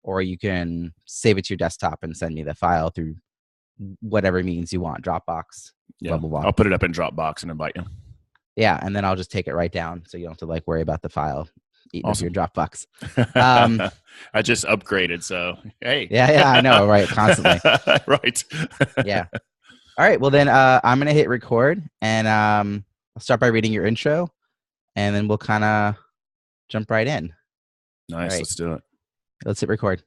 or you can save it to your desktop and send me the file through whatever means you want, Dropbox, blah, Yeah. blah, blah. I'll put it up in Dropbox and invite you. Yeah, and then I'll just take it right down, so you don't have to like worry about the file eating up your Dropbox. I just upgraded, so hey. Yeah, I know, right? Constantly. Right. Yeah. All right. Well, then I'm gonna hit record, and I'll start by reading your intro, and then we'll kind of jump right in. Nice. Right. Let's do it. Let's hit record.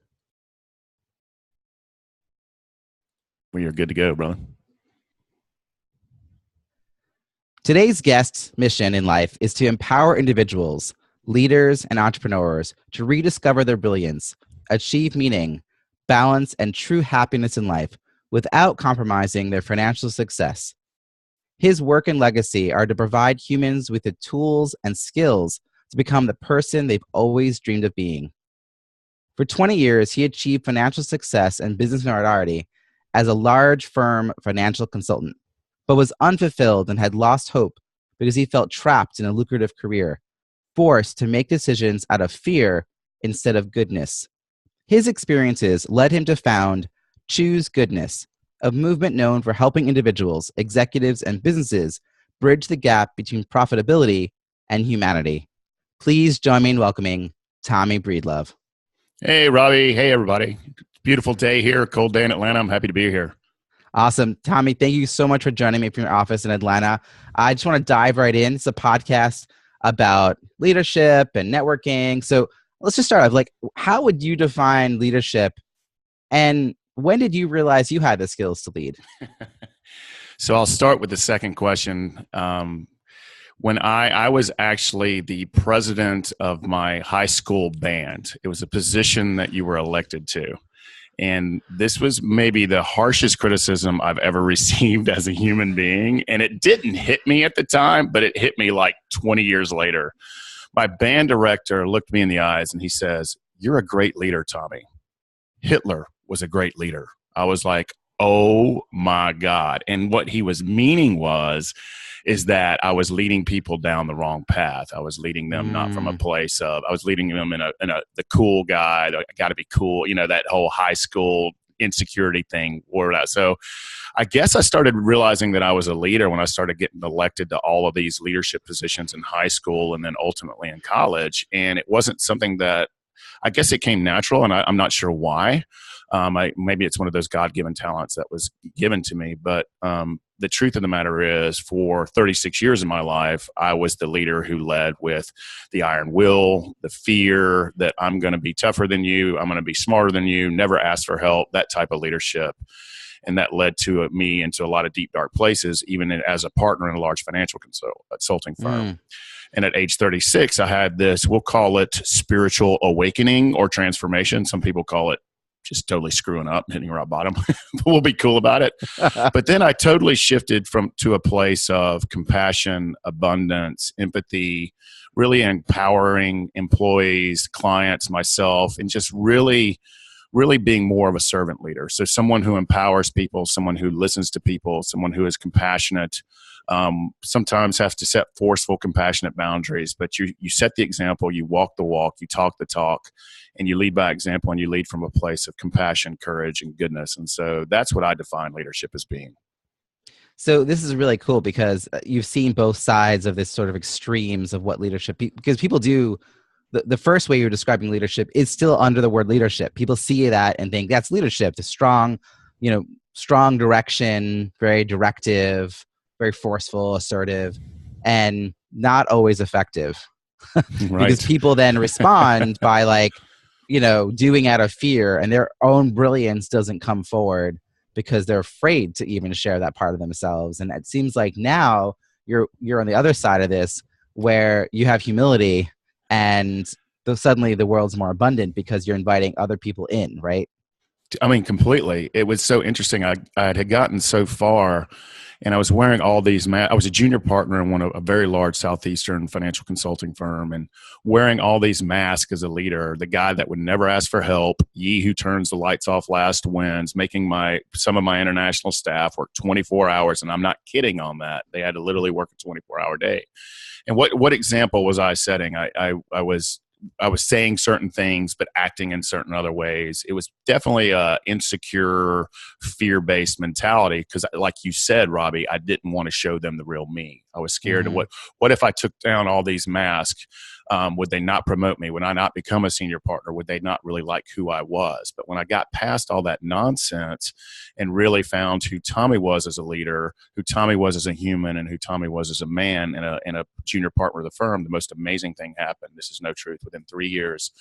We are good to go, brother. Today's guest's mission in life is to empower individuals, leaders, and entrepreneurs to rediscover their brilliance, achieve meaning, balance, and true happiness in life without compromising their financial success. His work and legacy are to provide humans with the tools and skills to become the person they've always dreamed of being. For 20 years, he achieved financial success and business notoriety as a large firm financial consultant, but was unfulfilled and had lost hope because he felt trapped in a lucrative career, forced to make decisions out of fear instead of goodness. His experiences led him to found Choose Goodness, a movement known for helping individuals, executives, and businesses bridge the gap between profitability and humanity. Please join me in welcoming Tommy Breedlove. Hey, Robbie. Hey, everybody. Beautiful day here. Cold day in Atlanta. I'm happy to be here. Awesome. Tommy, thank you so much for joining me from your office in Atlanta. I just want to dive right in. It's a podcast about leadership and networking. So let's just start off. Like, how would you define leadership? And when did you realize you had the skills to lead? So I'll start with the second question. When I was actually the president of my high school band, it was a position that you were elected to. And this was maybe the harshest criticism I've ever received as a human being. And it didn't hit me at the time, but it hit me like 20 years later. My band director looked me in the eyes and he says, "You're a great leader, Tommy. Hitler was a great leader." I was like, oh my God. And what he was meaning is that I was leading people down the wrong path. I was leading them not from a place of, I was leading them in the cool guy, I got to be cool, that whole high school insecurity thing. So I guess I started realizing that I was a leader when I started getting elected to all of these leadership positions in high school and then ultimately in college. And it wasn't something that, I guess it came natural, and I'm not sure why. Maybe it's one of those God-given talents that was given to me. But the truth of the matter is, for 36 years of my life, I was the leader who led with the iron will, the fear that I'm going to be tougher than you, I'm going to be smarter than you, never ask for help, that type of leadership. And that led to me into a lot of deep, dark places, even as a partner in a large financial consulting firm. And at age 36, I had this, we'll call it spiritual awakening or transformation. Some people call it just totally screwing up, hitting rock bottom. We'll be cool about it. But then I totally shifted to a place of compassion, abundance, empathy, really empowering employees, clients, myself, and just really being more of a servant leader. So someone who empowers people, someone who listens to people, someone who is compassionate, sometimes have to set forceful, compassionate boundaries, but you set the example, you walk the walk, you talk the talk, and you lead by example, and you lead from a place of compassion, courage, and goodness. And so that's what I define leadership as being. So this is really cool because you've seen both sides of this sort of extremes of what leadership, because people do, the first way you're describing leadership is still under the word leadership. People see that and think that's leadership, the strong direction, very directive, very forceful, assertive, and not always effective. Right. Because people then respond by doing out of fear, and their own brilliance doesn't come forward because they're afraid to even share that part of themselves. And it seems like now you're on the other side of this, where you have humility, and suddenly the world's more abundant because you're inviting other people in, right? I mean, completely. It was so interesting. I had gotten so far, and I was wearing all these I was a junior partner in a very large Southeastern financial consulting firm, and wearing all these masks as a leader, the guy that would never ask for help, who turns the lights off last wins, making some of my international staff work 24 hours. And I'm not kidding on that. They had to literally work a 24-hour day. And what example was I setting? I was was saying certain things but acting in certain other ways. It was definitely a insecure, fear-based mentality because, like you said, Robbie, I didn't want to show them the real me. I was scared of what if I took down all these masks? Would they not promote me? Would I not become a senior partner? Would they not really like who I was? But when I got past all that nonsense and really found who Tommy was as a leader, who Tommy was as a human, and who Tommy was as a man and a junior partner of the firm, the most amazing thing happened. This is no truth. Within 3 years,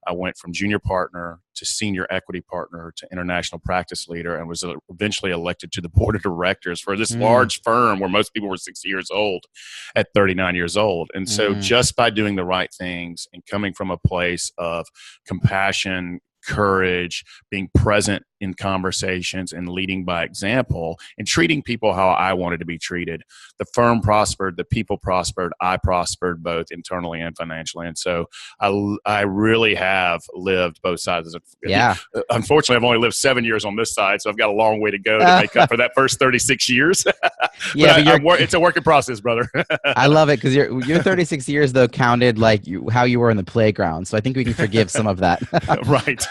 I went from junior partner to senior equity partner to international practice leader and was eventually elected to the board of directors for this large firm where most people were 60 years old at 39 years old. And so just by doing the right things and coming from a place of compassion, courage, being present in conversations and leading by example and treating people how I wanted to be treated, the firm prospered, the people prospered, I prospered both internally and financially. And so I really have lived both sides. Yeah. Unfortunately, I've only lived 7 years on this side, so I've got a long way to go to make up for that first 36 years. Yeah, but it's a work in process, brother. I love it because your 36 years though counted like how you were in the playground. So I think we can forgive some of that. Right.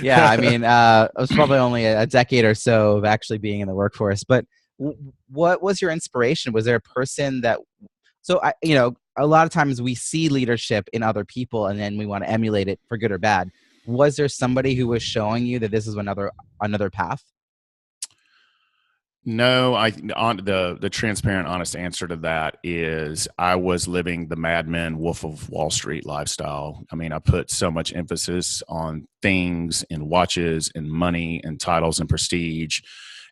Yeah, I mean, it was probably only a decade or so of actually being in the workforce. But what was your inspiration? Was there a person that? So a lot of times we see leadership in other people, and then we want to emulate it for good or bad. Was there somebody who was showing you that this is another path? No, the transparent, honest answer to that is I was living the Mad Men, Wolf of Wall Street lifestyle. I mean, I put so much emphasis on things and watches and money and titles and prestige.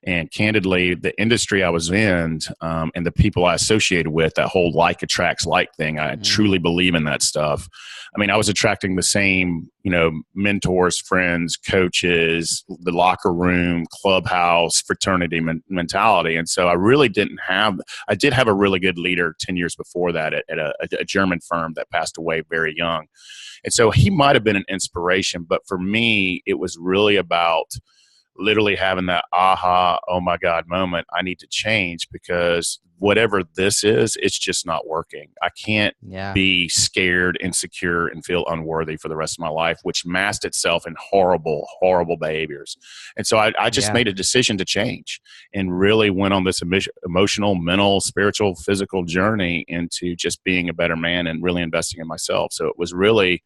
And candidly, the industry I was in and the people I associated with, that whole like attracts like thing, I truly believe in that stuff. I mean, I was attracting the same, mentors, friends, coaches, the locker room, clubhouse, fraternity mentality. And so I really I did have a really good leader 10 years before that at a German firm that passed away very young. And so he might have been an inspiration, but for me, it was really about literally having that aha, oh my God moment. I need to change because whatever this is, it's just not working. I can't be scared, insecure, and feel unworthy for the rest of my life, which masked itself in horrible, horrible behaviors. And so I just made a decision to change and really went on this emotional, mental, spiritual, physical journey into just being a better man and really investing in myself. So it was really,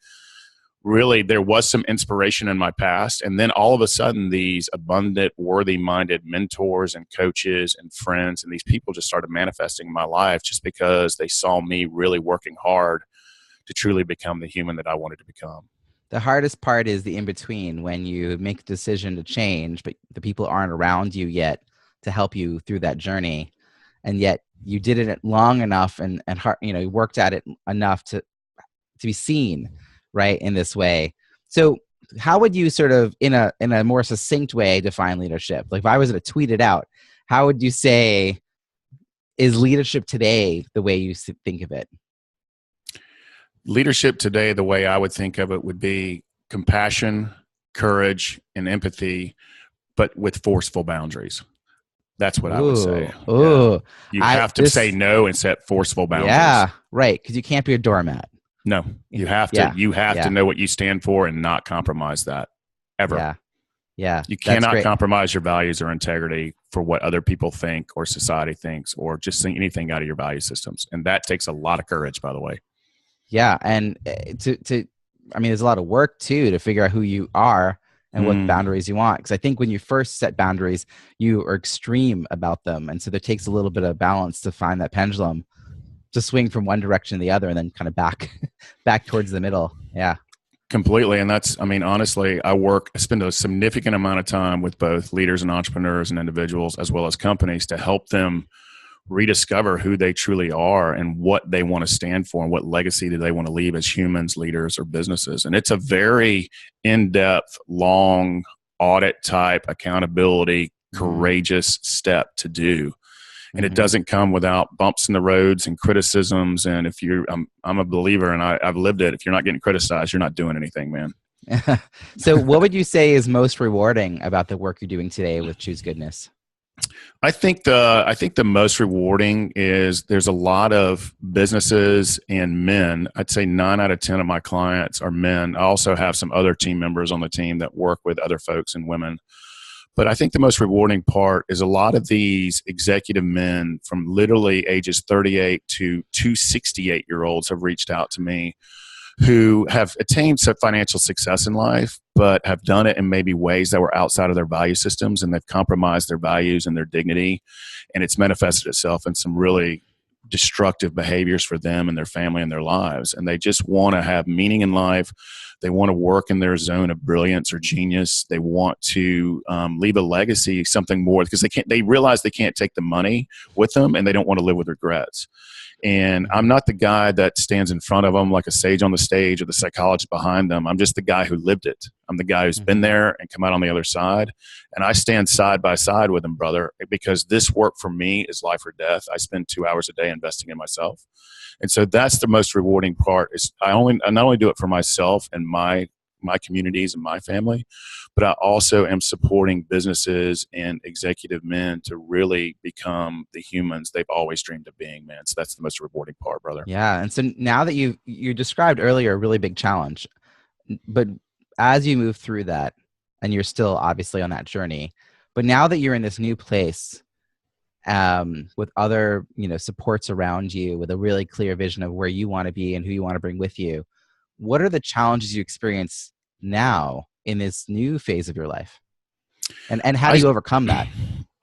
there was some inspiration in my past. And then all of a sudden, these abundant, worthy-minded mentors and coaches and friends and these people just started manifesting in my life just because they saw me really working hard to truly become the human that I wanted to become. The hardest part is the in-between when you make the decision to change, but the people aren't around you yet to help you through that journey. And yet you did it long enough and hard, you worked at it enough to be seen, right, in this way. So how would you sort of, in a more succinct way, define leadership? Like if I was to tweet it out, how would you say, is leadership today the way you think of it? Leadership today, the way I would think of it, would be compassion, courage, and empathy, but with forceful boundaries. That's what I would say. Ooh. You have to say no and set forceful boundaries. Yeah, right, because you can't be a doormat. No, you have to. You have to know what you stand for and not compromise that ever. Yeah. You cannot compromise your values or integrity for what other people think or society thinks or just think anything out of your value systems. And that takes a lot of courage, by the way. Yeah, and there's a lot of work too to figure out who you are and what boundaries you want. Because I think when you first set boundaries, you are extreme about them, and so there takes a little bit of balance to find that pendulum to swing from one direction to the other and then kind of back towards the middle. Yeah. Completely. And that's, honestly, I spend a significant amount of time with both leaders and entrepreneurs and individuals as well as companies to help them rediscover who they truly are and what they want to stand for and what legacy do they want to leave as humans, leaders, or businesses. And it's a very in-depth, long audit type accountability, courageous step to do. And it doesn't come without bumps in the roads and criticisms. And if I'm a believer and I've lived it. If you're not getting criticized, you're not doing anything, man. So what would you say is most rewarding about the work you're doing today with Choose Goodness? I think the most rewarding is there's a lot of businesses and men. I'd say 9 out of 10 of my clients are men. I also have some other team members on the team that work with other folks and women. But I think the most rewarding part is a lot of these executive men from literally ages 38 to 268-year-olds have reached out to me who have attained some financial success in life, but have done it in maybe ways that were outside of their value systems, and they've compromised their values and their dignity. And it's manifested itself in some really destructive behaviors for them and their family and their lives. And they just want to have meaning in life. They want to work in their zone of brilliance or genius. They want to leave a legacy, something more, because they realize they can't take the money with them, and they don't want to live with regrets. And I'm not the guy that stands in front of them like a sage on the stage or the psychologist behind them. I'm just the guy who lived it. I'm the guy who's been there and come out on the other side. And I stand side by side with them, brother, because this work for me is life or death. I spend 2 hours a day investing in myself. And so that's the most rewarding part is I not only do it for myself and my communities and my family, but I also am supporting businesses and executive men to really become the humans they've always dreamed of being, man. So that's the most rewarding part, brother. Yeah. And so now that you described earlier a really big challenge, but as you move through that, and you're still obviously on that journey, but now that you're in this new place, with other, supports around you, with a really clear vision of where you want to be and who you want to bring with you, what are the challenges you experience now in this new phase of your life? And how do you overcome that?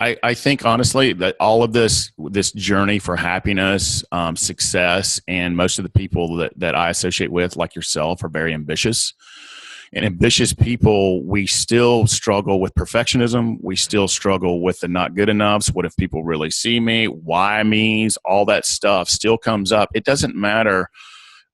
I think honestly that all of this journey for happiness, success, and most of the people that I associate with, like yourself, are very ambitious. And ambitious people, we still struggle with perfectionism. We still struggle with the not good enoughs. What if people really see me? Why me's? All that stuff still comes up. It doesn't matter.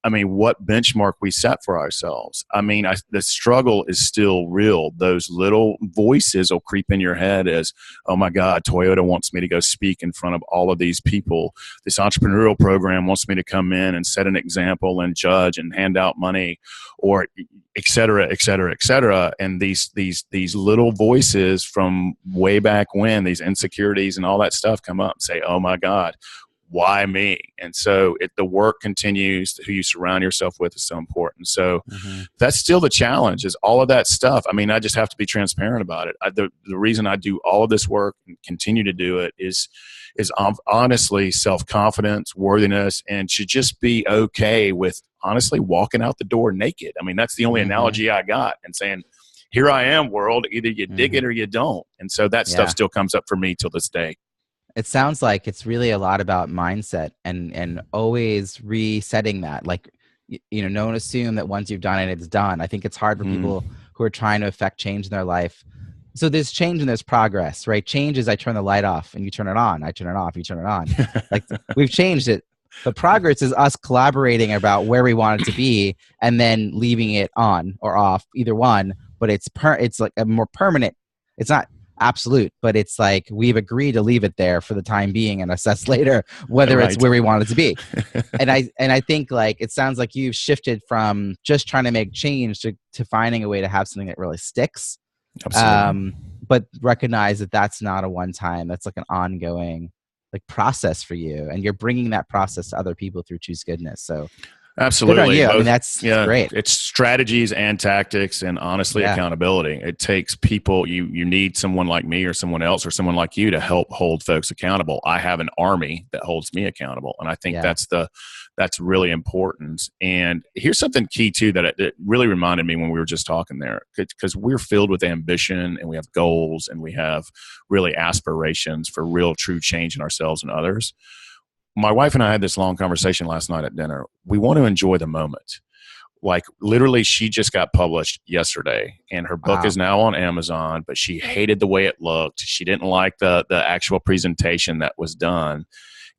I mean, what benchmark we set for ourselves. I mean, the struggle is still real. Those little voices will creep in your head as, oh my God, Toyota wants me to go speak in front of all of these people. This entrepreneurial program wants me to come in and set an example and judge and hand out money, or et cetera, et cetera, et cetera. And these little voices from way back when, these insecurities and all that stuff come up and say, oh my God, why me? And so the work continues. Who you surround yourself with is so important. So that's still the challenge, is all of that stuff. I mean, I just have to be transparent about it. The reason I do all of this work and continue to do it is honestly self-confidence, worthiness, and should just be okay with honestly walking out the door naked. I mean, that's the only analogy I got, and saying, here I am, world, either you dig it or you don't. And so that stuff still comes up for me till this day. It sounds like it's really a lot about mindset and always resetting that. Like, don't assume that once you've done it, it's done. I think it's hard for people who are trying to affect change in their life. So there's change and there's progress, right? Change is I turn the light off and you turn it on. I turn it off, you turn it on. Like, we've changed it. But progress is us collaborating about where we want it to be and then leaving it on or off, either one. But it's like a more permanent. It's not absolute, but it's like we've agreed to leave it there for the time being and assess later whether it's where we want it to be. and I think, like, it sounds like you've shifted from just trying to make change to finding a way to have something that really sticks. Absolutely. But recognize that that's not a one time, that's like an ongoing like process for you, and you're bringing that process to other people through Choose Goodness. So absolutely. Good on you. I mean, that's great. It's strategies and tactics, and honestly, accountability. It takes people. You need someone like me or someone else or someone like you to help hold folks accountable. I have an army that holds me accountable, and I think that's really important. And here's something key too that it really reminded me when we were just talking there, because we're filled with ambition and we have goals and we have really aspirations for real, true change in ourselves and others. My wife and I had this long conversation last night at dinner. We want to enjoy the moment. Like, literally, she just got published yesterday, and her book is now on Amazon, but she hated the way it looked. She didn't like the actual presentation that was done.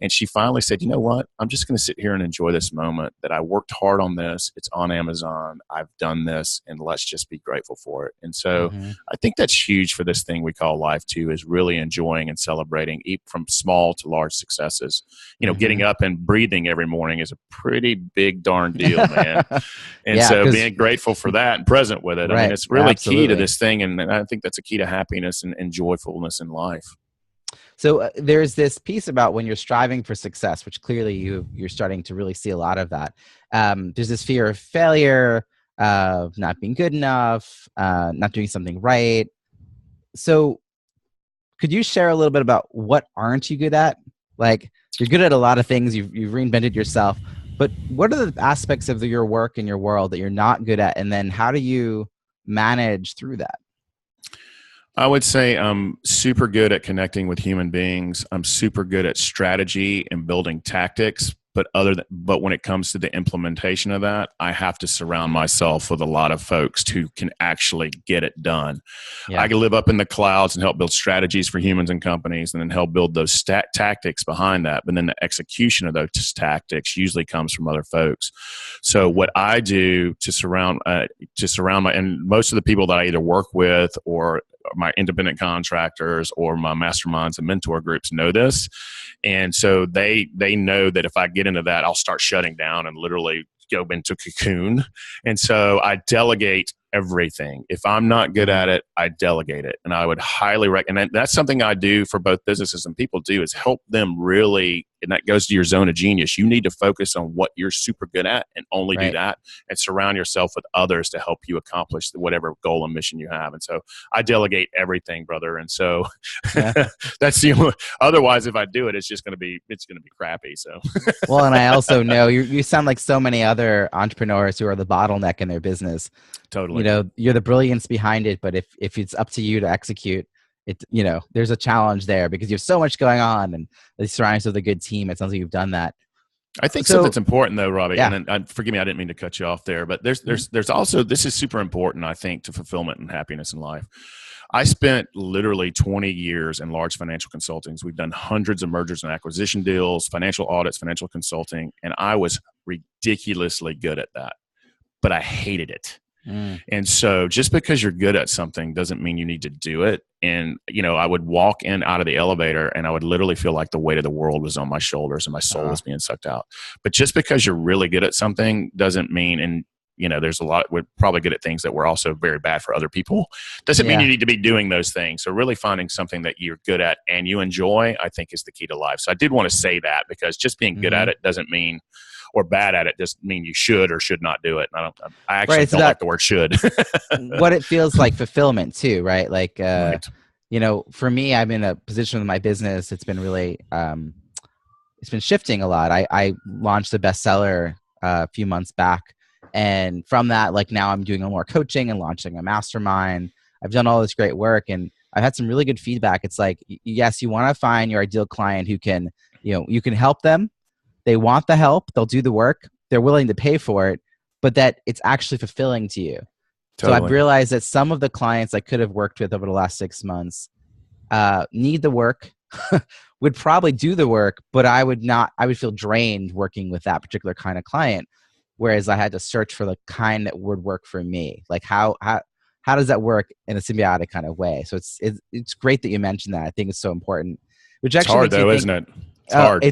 And she finally said, you know what? I'm just going to sit here and enjoy this moment that I worked hard on this. It's on Amazon. I've done this, and let's just be grateful for it. And so I think that's huge for this thing we call life too, is really enjoying and celebrating from small to large successes. Getting up and breathing every morning is a pretty big darn deal, man. And so being grateful for that and present with it. I mean, it's really key to this thing. And I think that's a key to happiness and joyfulness in life. So there's this piece about when you're striving for success, which clearly you're starting to really see a lot of that. There's this fear of failure, of not being good enough, not doing something right. So could you share a little bit about what aren't you good at? Like, you're good at a lot of things. You've reinvented yourself, but what are the aspects of your work and your world that you're not good at? And then how do you manage through that? I would say I'm super good at connecting with human beings. I'm super good at strategy and building tactics. But when it comes to the implementation of that, I have to surround myself with a lot of folks who can actually get it done. Yeah. I can live up in the clouds and help build strategies for humans and companies, and then help build those tactics behind that. But then the execution of those tactics usually comes from other folks. So what I do to surround and most of the people that I either work with or my independent contractors or my masterminds and mentor groups know this. And so they know that if I get into that, I'll start shutting down and literally go into cocoon. And so I delegate everything. If I'm not good at it, I delegate it. And I would highly recommend, that's something I do for both businesses and people do, is help them really, and that goes to your zone of genius. You need to focus on what you're super good at and only do that, and surround yourself with others to help you accomplish whatever goal and mission you have. And so I delegate everything, brother. And so that's the only, otherwise if I do it, it's going to be crappy. So, well, and I also know you sound like so many other entrepreneurs who are the bottleneck in their business. Totally. You're the brilliance behind it, but if it's up to you to execute it, there's a challenge there because you have so much going on, and surrounding yourself with a good team. It sounds like you've done that. I think something's important though, Robbie. Yeah. And forgive me, I didn't mean to cut you off there, but there's also, this is super important, I think, to fulfillment and happiness in life. I spent literally 20 years in large financial consultings. We've done hundreds of mergers and acquisition deals, financial audits, financial consulting, and I was ridiculously good at that, but I hated it. And so just because you're good at something doesn't mean you need to do it. And, I would walk in out of the elevator and I would literally feel like the weight of the world was on my shoulders and my soul was being sucked out. But just because you're really good at something doesn't mean, and there's a lot, we're probably good at things that were also very bad for other people. Doesn't mean you need to be doing those things. So really finding something that you're good at and you enjoy, I think, is the key to life. So I did want to say that, because just being good at it doesn't mean, or bad at it doesn't mean you should or should not do it. I actually don't like the word should. What it feels like fulfillment too, right? Like, for me, I'm in a position with my business. It's been really, it's been shifting a lot. I launched a bestseller a few months back. And from that, like, now I'm doing more coaching and launching a mastermind. I've done all this great work and I've had some really good feedback. It's like, yes, you want to find your ideal client who can, you can help them. They want the help. They'll do the work. They're willing to pay for it, but that it's actually fulfilling to you. Totally. So I've realized that some of the clients I could have worked with over the last 6 months need the work, would probably do the work, but I would feel drained working with that particular kind of client. Whereas I had to search for the kind that would work for me. Like how does that work in a symbiotic kind of way? So it's great that you mentioned that. I think it's so important. Which actually it's hard though, isn't it? It's hard.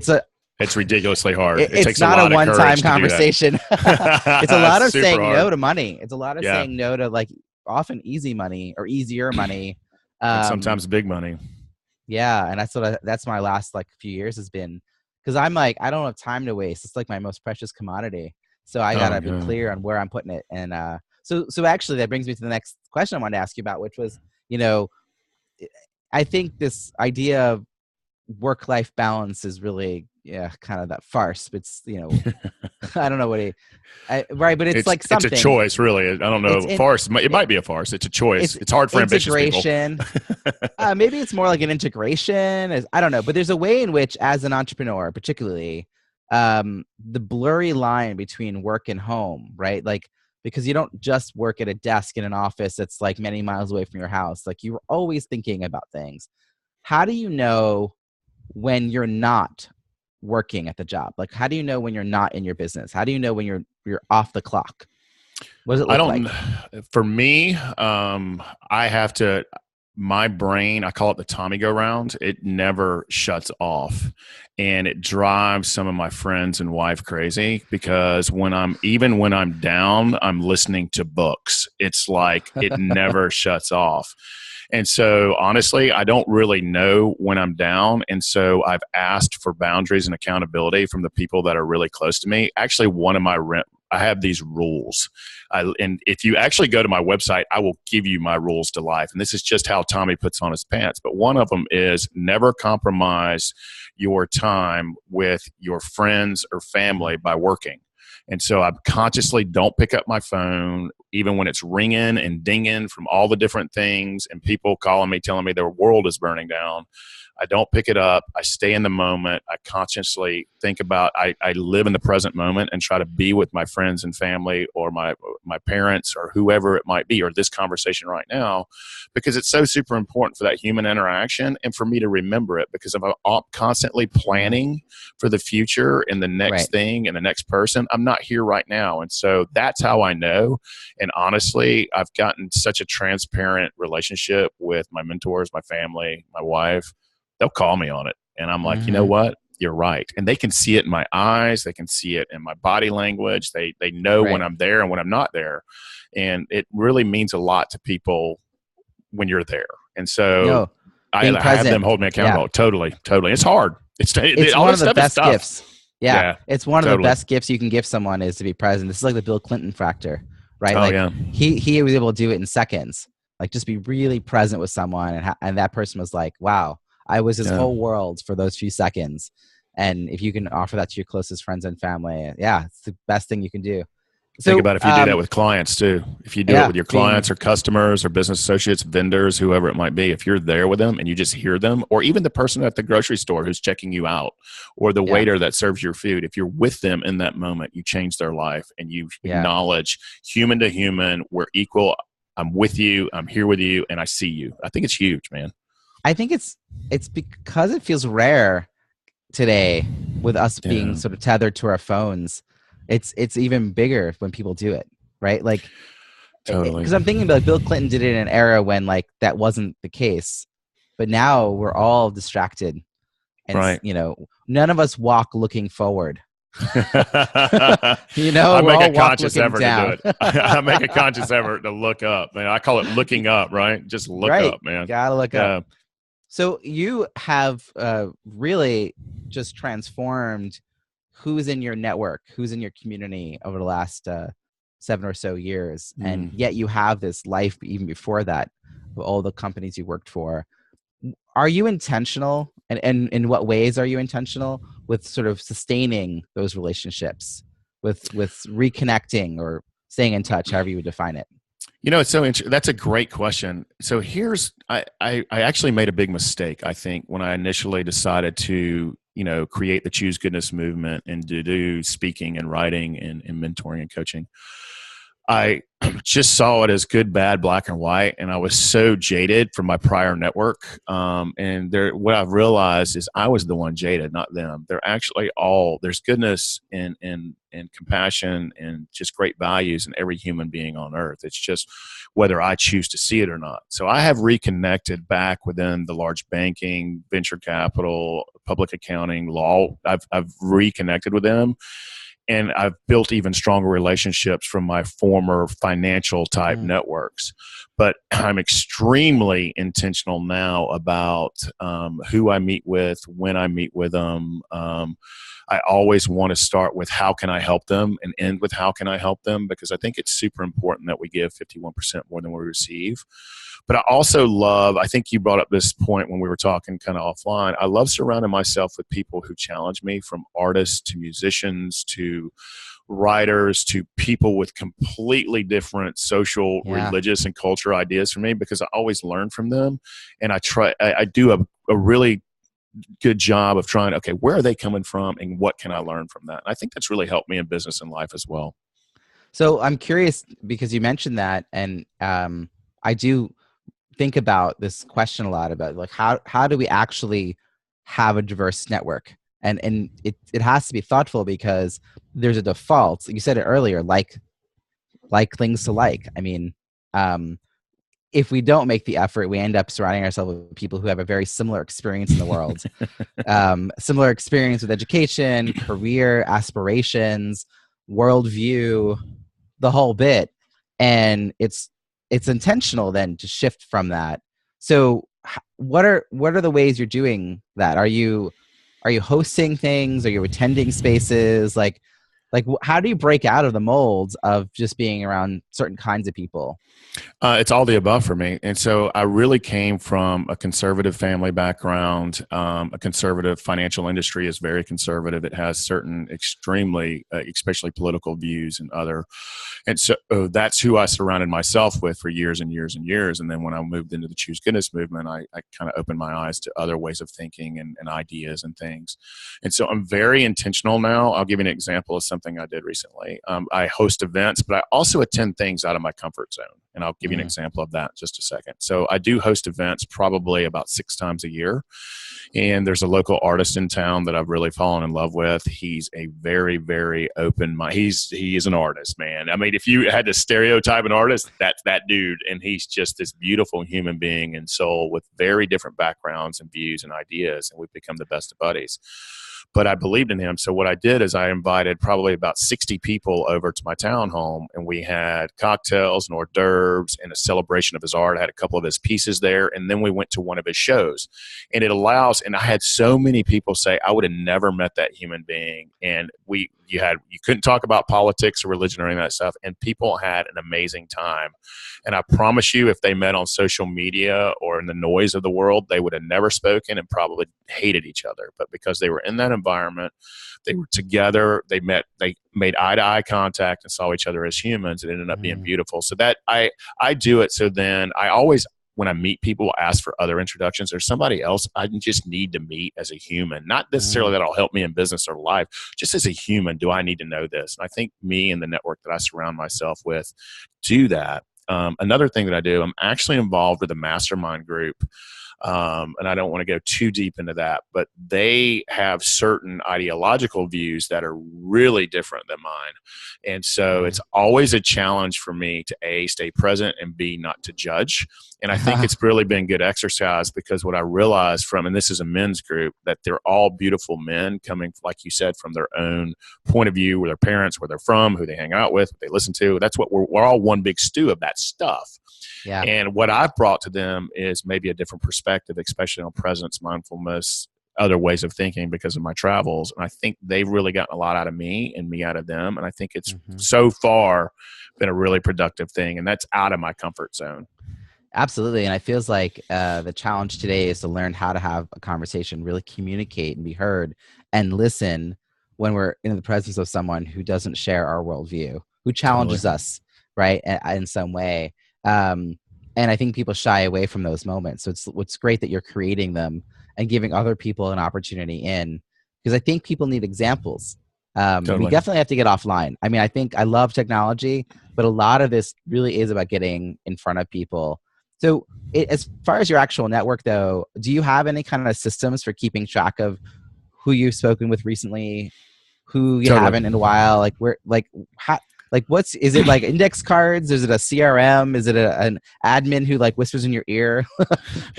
It's ridiculously hard. It takes not a one-time conversation. It's a lot of saying no to money. It's a lot of saying no to, like, often easy money or easier money. And sometimes big money. Yeah, and that's my last few years has been, because I'm like, I don't have time to waste. It's like my most precious commodity. So I gotta be clear on where I'm putting it. And so actually that brings me to the next question I wanted to ask you about, which was, I think this idea of work-life balance is really kind of that farce. It's I don't know what right, but it's like something. It's a choice, really. I don't know. Farce. It might be a farce. It's a choice. It's hard for ambitious people. Maybe it's more like an integration. I don't know, but there's a way in which, as an entrepreneur, particularly, the blurry line between work and home, right? Like, because you don't just work at a desk in an office that's like many miles away from your house. Like, you're always thinking about things. How do you know when you're not working at the job? Like, how do you know when you're not in your business? How do you know when you're off the clock? What does it look like? For me, I have to, my brain, I call it the Tommy go round, it never shuts off. And it drives some of my friends and wife crazy because even when I'm down, I'm listening to books. It's like it never shuts off. And so honestly, I don't really know when I'm down. And so I've asked for boundaries and accountability from the people that are really close to me. Actually, I have these rules. And if you actually go to my website, I will give you my rules to life. And this is just how Tommy puts on his pants. But one of them is never compromise your time with your friends or family by working. And so I consciously don't pick up my phone, even when it's ringing and dinging from all the different things and people calling me, telling me their world is burning down. I don't pick it up. I stay in the moment. I consciously think about, I live in the present moment and try to be with my friends and family or my parents or whoever it might be, or this conversation right now, because it's so super important for that human interaction and for me to remember it, because if I'm constantly planning for the future and the next thing and the next person, I'm not here right now. And so that's how I know. And honestly, I've gotten such a transparent relationship with my mentors, my family, my wife. They'll call me on it. And I'm like, you know what? You're right. And they can see it in my eyes. They can see it in my body language. They know when I'm there and when I'm not there. And it really means a lot to people when you're there. And so I have them hold me accountable. Yeah. Totally. It's hard. It's all one this of the best stuff. gifts. Yeah. It's one of the best gifts you can give someone is to be present. This is like the Bill Clinton factor, right? Oh, like yeah. He was able to do it in seconds. Like just be really present with someone. And that person was like, wow, I was his whole world for those few seconds. And if you can offer that to your closest friends and family, it's the best thing you can do. Think about if you do that with clients too. If you do it with your clients or customers or business associates, vendors, whoever it might be, if you're there with them and you just hear them, or even the person at the grocery store who's checking you out, or the waiter that serves your food, if you're with them in that moment, you change their life and you acknowledge human to human, we're equal. I'm with you. I'm here with you. And I see you. I think it's huge, man. I think it's because it feels rare today with us being sort of tethered to our phones. It's even bigger when people do it, right? Like, totally. Because I'm thinking about Bill Clinton did it in an era when like that wasn't the case, but now we're all distracted, and none of us walk looking forward. I make a conscious effort to do it. I make a conscious effort to look up, man. I call it looking up, right? Just look up, man. Gotta look up. So you have really just transformed who's in your network, who's in your community over the last 7 or so years. And yet you have this life even before that, of all the companies you worked for. Are you intentional? And in what ways are you intentional with sort of sustaining those relationships, with reconnecting or staying in touch, however you would define it? It's so interesting. That's a great question. So I actually made a big mistake, I think, when I initially decided to, create the Choose Goodness movement and to do speaking and writing and mentoring and coaching. I just saw it as good, bad, black and white, and I was so jaded from my prior network. What I've realized is I was the one jaded, not them. They're actually there's goodness and compassion and just great values in every human being on earth. It's just whether I choose to see it or not. So I have reconnected back within the large banking, venture capital, public accounting, law. I've reconnected with them. And I've built even stronger relationships from my former financial type networks. But I'm extremely intentional now about who I meet with, when I meet with them. I always want to start with how can I help them and end with how can I help them, because I think it's super important that we give 51% more than we receive. But I also I think you brought up this point when we were talking kind of offline. I love surrounding myself with people who challenge me, from artists to musicians to writers to people with completely different social, religious, and cultural ideas from me, because I always learn from them. And I do a really good job of trying, okay, where are they coming from and what can I learn from that? And I think that's really helped me in business and life as well. So I'm curious, because you mentioned that, and I do think about this question a lot, about like how do we actually have a diverse network? And it has to be thoughtful, because there's a default. You said it earlier, like things to like. I mean, if we don't make the effort, we end up surrounding ourselves with people who have a very similar experience in the world, similar experience with education, career, aspirations, worldview, the whole bit. And it's intentional then to shift from that. So what are the ways you're doing that? Are you hosting things? Are you attending spaces? How do you break out of the molds of just being around certain kinds of people? It's all the above for me. And so I really came from a conservative family background. A conservative financial industry is very conservative. It has certain extremely, especially political views and other. And so that's who I surrounded myself with for years and years and years. And then when I moved into the Choose Goodness movement, I kind of opened my eyes to other ways of thinking and ideas and things. And so I'm very intentional now. I'll give you an example of something I did recently. I host events, but I also attend things out of my comfort zone. And I'll give you an example of that in just a second. So I do host events probably about 6 times a year. And there's a local artist in town that I've really fallen in love with. He's a very, very open mind. He is an artist, man. I mean, if you had to stereotype an artist, that's that dude. And he's just this beautiful human being and soul with very different backgrounds and views and ideas. And we've become the best of buddies. But I believed in him. So what I did is I invited probably about 60 people over to my townhome, and we had cocktails and hors d'oeuvres and a celebration of his art. I had a couple of his pieces there, and then we went to one of his shows. And it allows, and I had so many people say, I would have never met that human being. And you couldn't talk about politics or religion or any of that stuff, and people had an amazing time. And I promise you, if they met on social media or in the noise of the world, they would have never spoken and probably hated each other. But because they were in that environment, they were together, they made eye-to-eye contact and saw each other as humans. It ended up being beautiful. So that I do it. So then I always, when I meet people, ask for other introductions. There's somebody else I just need to meet as a human, not necessarily that'll help me in business or life, just as a human. Do I need to know this? And I think me and the network that I surround myself with do that. Another thing that I do, I'm actually involved with a mastermind group. And I don't want to go too deep into that, but they have certain ideological views that are really different than mine. And so it's always a challenge for me to A, stay present, and B, not to judge. And I think it's really been good exercise, because what I realized from, and this is a men's group, that they're all beautiful men coming, like you said, from their own point of view, with their parents, where they're from, who they hang out with, what they listen to. That's what we're all one big stew of that stuff. Yeah. And what I've brought to them is maybe a different perspective, especially on presence, mindfulness, other ways of thinking, because of my travels. And I think they've really gotten a lot out of me and me out of them. And I think it's so far been a really productive thing. And that's out of my comfort zone. Absolutely. And it feels like the challenge today is to learn how to have a conversation, really communicate and be heard and listen when we're in the presence of someone who doesn't share our worldview, who challenges us, right, in some way. And I think people shy away from those moments. So it's great that you're creating them and giving other people an opportunity in, because I think people need examples. We definitely have to get offline. I mean, I love technology, but a lot of this really is about getting in front of people. So as far as your actual network, though, do you have any kind of systems for keeping track of who you've spoken with recently, who you haven't in a while? Is it like index cards? Is it a CRM? Is it an admin who like whispers in your ear?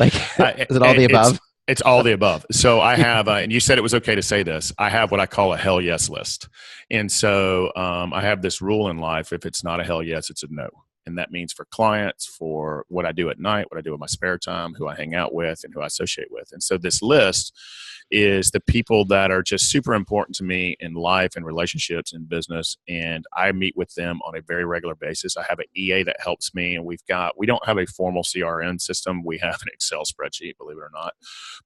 Is it all the above? It's all the above. So I have, and you said it was okay to say this, I have what I call a hell yes list. And so I have this rule in life: if it's not a hell yes, it's a no. And that means for clients, for what I do at night, what I do in my spare time, who I hang out with, and who I associate with. And so this list is the people that are just super important to me in life and relationships and business. And I meet with them on a very regular basis. I have an EA that helps me, and we don't have a formal CRM system. We have an Excel spreadsheet, believe it or not,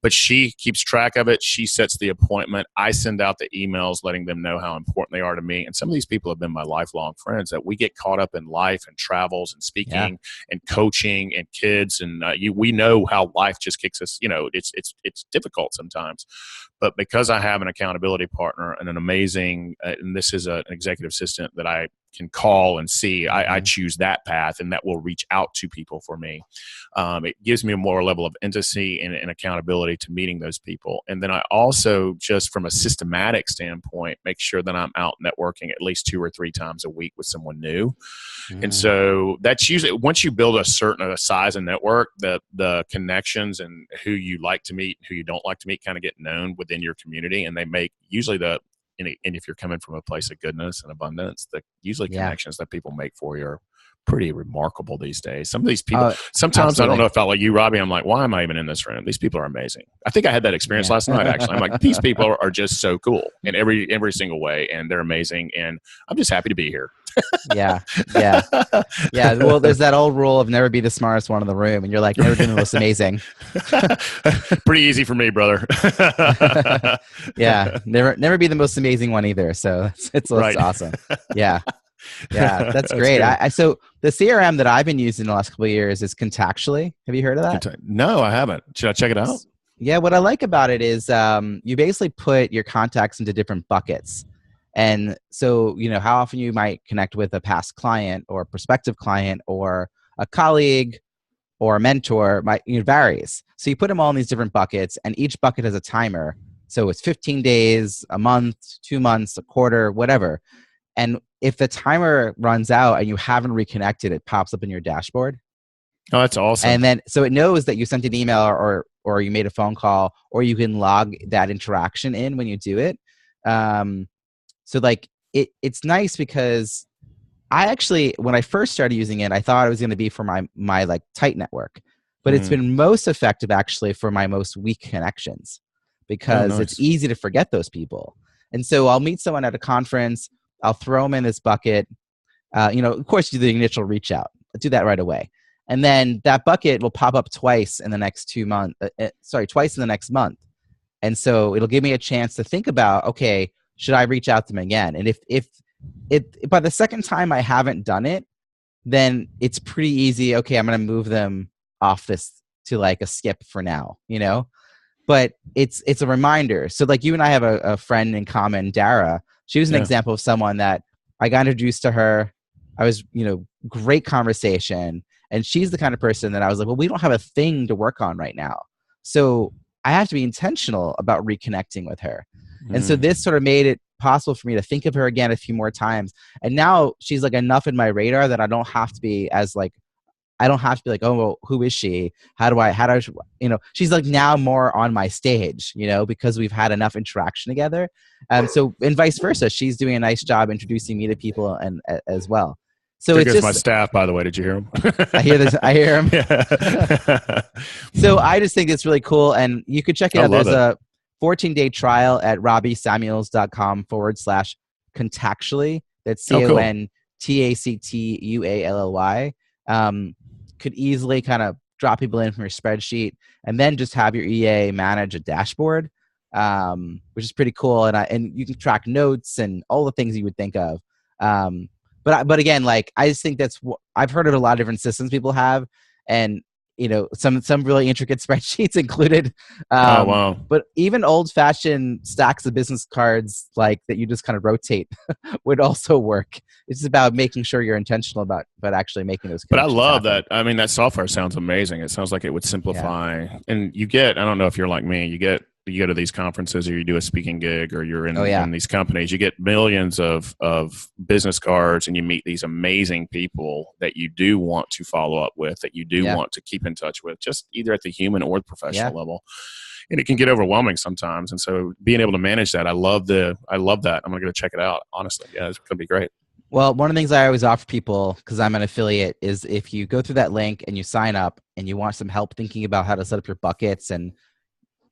but she keeps track of it. She sets the appointment. I send out the emails letting them know how important they are to me. And some of these people have been my lifelong friends, that we get caught up in life and travels and speaking and coaching and kids. And we know how life just kicks us. It's difficult sometimes. But because I have an accountability partner and an amazing, and this is an executive assistant that I can call and see. I choose that path, and that will reach out to people for me. It gives me a more level of intimacy and accountability to meeting those people. And then I also, just from a systematic standpoint, make sure that I'm out networking at least 2 or 3 times a week with someone new. And so that's usually, once you build a certain size and network, the connections and who you like to meet, who you don't like to meet, kind of get known within your community, and they make usually and if you're coming from a place of goodness and abundance, connections that people make for you are pretty remarkable these days. Some of these people, sometimes absolutely. I don't know if I like you, Robbie, I'm like, why am I even in this room? These people are amazing. I think I had that experience last night, actually. I'm like, these people are just so cool in every single way, and they're amazing, and I'm just happy to be here. Yeah. Well, there's that old rule of never be the smartest one in the room, and you're like, never been the most amazing. Pretty easy for me, brother. Yeah, never be the most amazing one either. So it's awesome. Yeah, that's great. So the CRM that I've been using the last couple of years is Contactually. Have you heard of that? No, I haven't. Should I check it out? Yeah, what I like about it is you basically put your contacts into different buckets. And so, how often you might connect with a past client or a prospective client or a colleague or a mentor varies. So you put them all in these different buckets, and each bucket has a timer. So it's 15 days, a month, 2 months, a quarter, whatever. And if the timer runs out and you haven't reconnected, it pops up in your dashboard. Oh, that's awesome. And then, so it knows that you sent an email or you made a phone call, or you can log that interaction in when you do it. So it's nice because I actually, when I first started using it, I thought it was going to be for my like tight network, but it's been most effective actually for my most weak connections, because it's easy to forget those people. And so I'll meet someone at a conference, I'll throw them in this bucket. Of course, do the initial reach out. Do that right away. And then that bucket will pop up twice in the next 2 months. Twice in the next month. And so it'll give me a chance to think about, okay, should I reach out to them again? And if by the second time I haven't done it, then it's pretty easy. Okay, I'm going to move them off this to like a skip for now, But it's a reminder. So like you and I have a friend in common, Dara. She was an example of someone that I got introduced to her. I was, great conversation. And she's the kind of person that I was like, well, we don't have a thing to work on right now. So I have to be intentional about reconnecting with her. And so this sort of made it possible for me to think of her again a few more times. And now she's like enough in my radar that I don't have to be like, oh, well, who is she? She's like now more on my stage, because we've had enough interaction together. And vice versa. She's doing a nice job introducing me to people and as well. So there goes my staff, by the way. Did you hear him? I hear him. Yeah. So I just think it's really cool. And you could check it out. There's a 14-day trial at robbiesamuels.com/contactually. That's CONTACTUALLY. Could easily kind of drop people in from your spreadsheet, and then just have your EA manage a dashboard, which is pretty cool. And you can track notes and all the things you would think of. But again, like I just think I've heard of a lot of different systems people have, and some really intricate spreadsheets included. Oh wow! But even old-fashioned stacks of business cards, like that you just kind of rotate, would also work. It's just about making sure you're intentional about actually making those connections. But I love happen. that. I mean, that software sounds amazing. It sounds like it would simplify. Yeah. And I don't know if you're like me, you go to these conferences, or you do a speaking gig, or you're in these companies, you get millions of business cards, and you meet these amazing people that you do want to follow up with, that you do want to keep in touch with, just either at the human or the professional level. And it can get overwhelming sometimes. And so being able to manage that, I love that. I'm going to go check it out. Honestly. Yeah, it's going to be great. Well, one of the things I always offer people, because I'm an affiliate, is if you go through that link and you sign up and you want some help thinking about how to set up your buckets and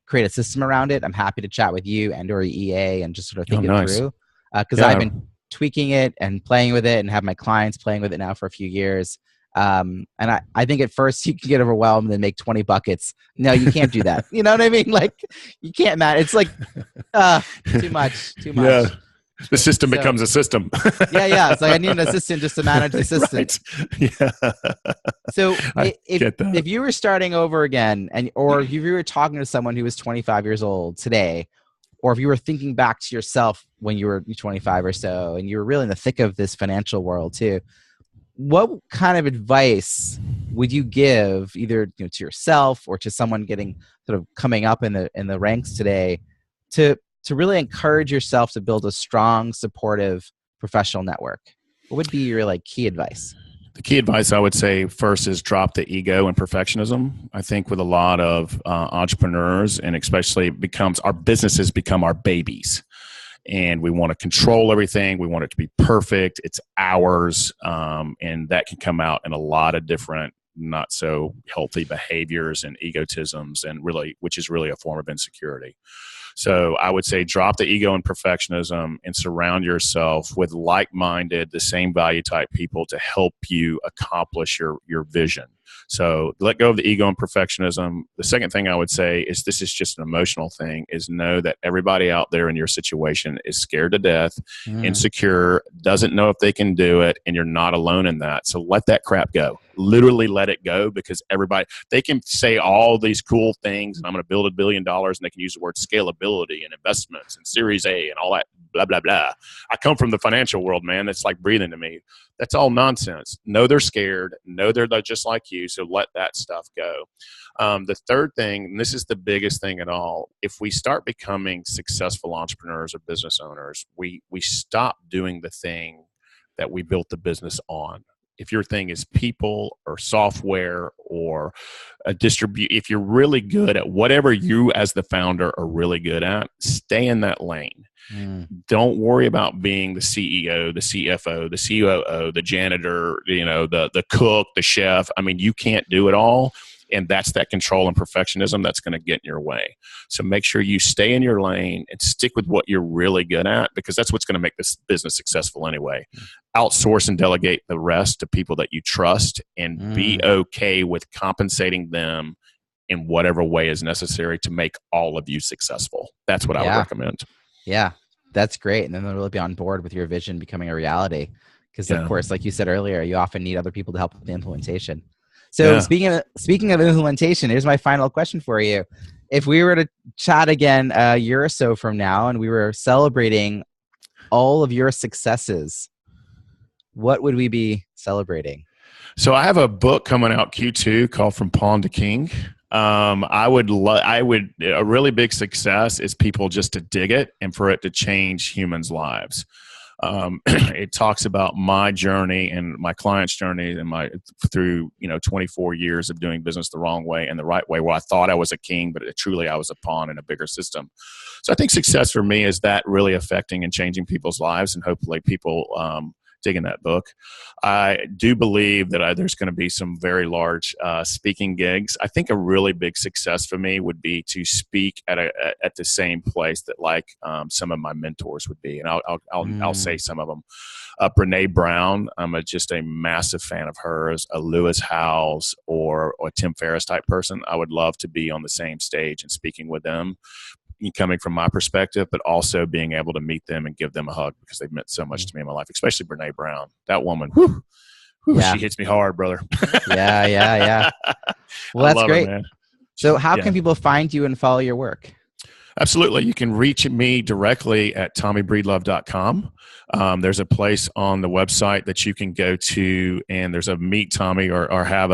create a system around it, I'm happy to chat with you and or EA and just sort of think it through. Because I've been tweaking it and playing with it, and have my clients playing with it now for a few years. And I think at first you can get overwhelmed and make 20 buckets. No, you can't do that. You know what I mean? Like you can't manage. It's like too much. Yeah. The system becomes a system. Yeah. It's like I need an assistant just to manage the system. Right. Yeah. So if you were starting over again, or if you were talking to someone who was 25 years old today, or if you were thinking back to yourself when you were 25 or so, and you were really in the thick of this financial world too, what kind of advice would you give either to yourself or to someone getting sort of coming up in the ranks today to really encourage yourself to build a strong, supportive professional network? What would be your key advice? The key advice I would say first is drop the ego and perfectionism. I think with a lot of entrepreneurs, and especially our businesses become our babies. And we want to control everything. We want it to be perfect. It's ours. And that can come out in a lot of different not so healthy behaviors and egotisms, and which is really a form of insecurity. So I would say drop the ego and perfectionism and surround yourself with like-minded, the same value type people to help you accomplish your vision. So let go of the ego and perfectionism. The second thing I would say is, this is just an emotional thing, is know that everybody out there in your situation is scared to death, insecure, doesn't know if they can do it, and you're not alone in that. So let that crap go. Literally let it go, because they can say all these cool things, and I'm going to build $1 billion, and they can use the word scalability and investments and Series A and all that blah, blah, blah. I come from the financial world, man. It's like breathing to me. That's all nonsense. Know they're scared. Know they're just like you. So let that stuff go. The third thing, and this is the biggest thing at all, if we start becoming successful entrepreneurs or business owners, we stop doing the thing that we built the business on. If your thing is people or software or if you're really good at whatever you as the founder are really good at, stay in that lane. Don't worry about being the CEO, the CFO, the COO, the janitor, the cook, the chef. I mean, you can't do it all. And that's that control and perfectionism that's going to get in your way. So make sure you stay in your lane and stick with what you're really good at, because that's what's going to make this business successful anyway. Outsource and delegate the rest to people that you trust, and be okay with compensating them in whatever way is necessary to make all of you successful. That's what I would recommend. Yeah, that's great. And then they'll really be on board with your vision becoming a reality. Because of course, like you said earlier, you often need other people to help with the implementation. So speaking of implementation, here's my final question for you. If we were to chat again a year or so from now, and we were celebrating all of your successes, what would we be celebrating? So I have a book coming out Q2 called From Pawn to King. A really big success is people just to dig it and for it to change humans' lives. It talks about my journey and my client's journey and through 24 years of doing business the wrong way and the right way, where I thought I was a king, but truly I was a pawn in a bigger system. So I think success for me is that really affecting and changing people's lives, and hopefully people digging that book. I do believe that there's going to be some very large speaking gigs. I think a really big success for me would be to speak at the same place that some of my mentors would be, and I'll say some of them. Brene Brown, I'm just a massive fan of hers. A Lewis Howes or a Tim Ferriss type person. I would love to be on the same stage and speaking with them, coming from my perspective, but also being able to meet them and give them a hug, because they've meant so much to me in my life, especially Brene Brown. That woman, she hits me hard, brother. Yeah. Well, that's great. Her, man. So how can people find you and follow your work? Absolutely. You can reach me directly at TommyBreedlove.com. There's a place on the website that you can go to, and there's a meet Tommy or have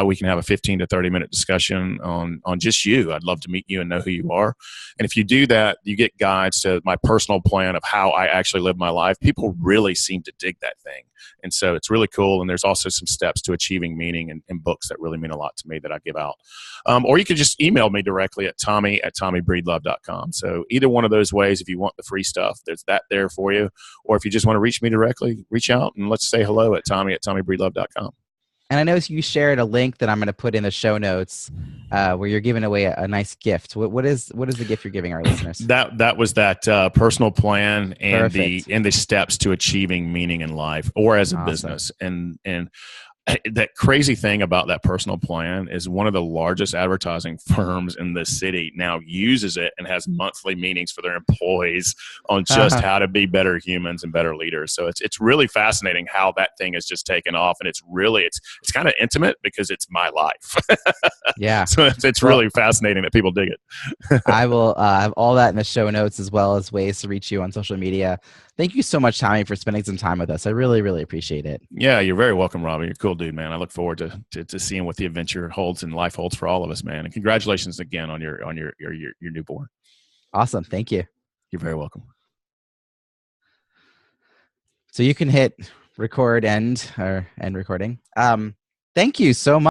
we can have a 15 to 30 minute discussion on just you. I'd love to meet you and know who you are. And if you do that, you get guides to my personal plan of how I actually live my life. People really seem to dig that thing. And so it's really cool. And there's also some steps to achieving meaning and books that really mean a lot to me that I give out. Or you can just email me directly at Tommy@TommyBreedlove.com. So either one of those ways, if you want the free stuff, there's that there for you. Or if you just want to reach me directly, reach out and let's say hello at Tommy@TommyBreedlove.com. And I know you shared a link that I'm going to put in the show notes where you're giving away a nice gift. What is the gift you're giving our listeners? That was that personal plan and the steps to achieving meaning in life or as a business. And that crazy thing about that personal plan is one of the largest advertising firms in the city now uses it and has monthly meetings for their employees on just how to be better humans and better leaders. So it's really fascinating how that thing has just taken off, and it's kind of intimate because it's my life. Yeah. So it's Well, really fascinating that people dig it. I will have all that in the show notes, as well as ways to reach you on social media. Thank you so much, Tommy, for spending some time with us. I really, really appreciate it. Yeah, you're very welcome, Robbie. You're a cool dude, man. I look forward to seeing what the adventure holds and life holds for all of us, man. And congratulations again on your newborn. Awesome. Thank you. You're very welcome. So you can hit record end or end recording. Thank you so much.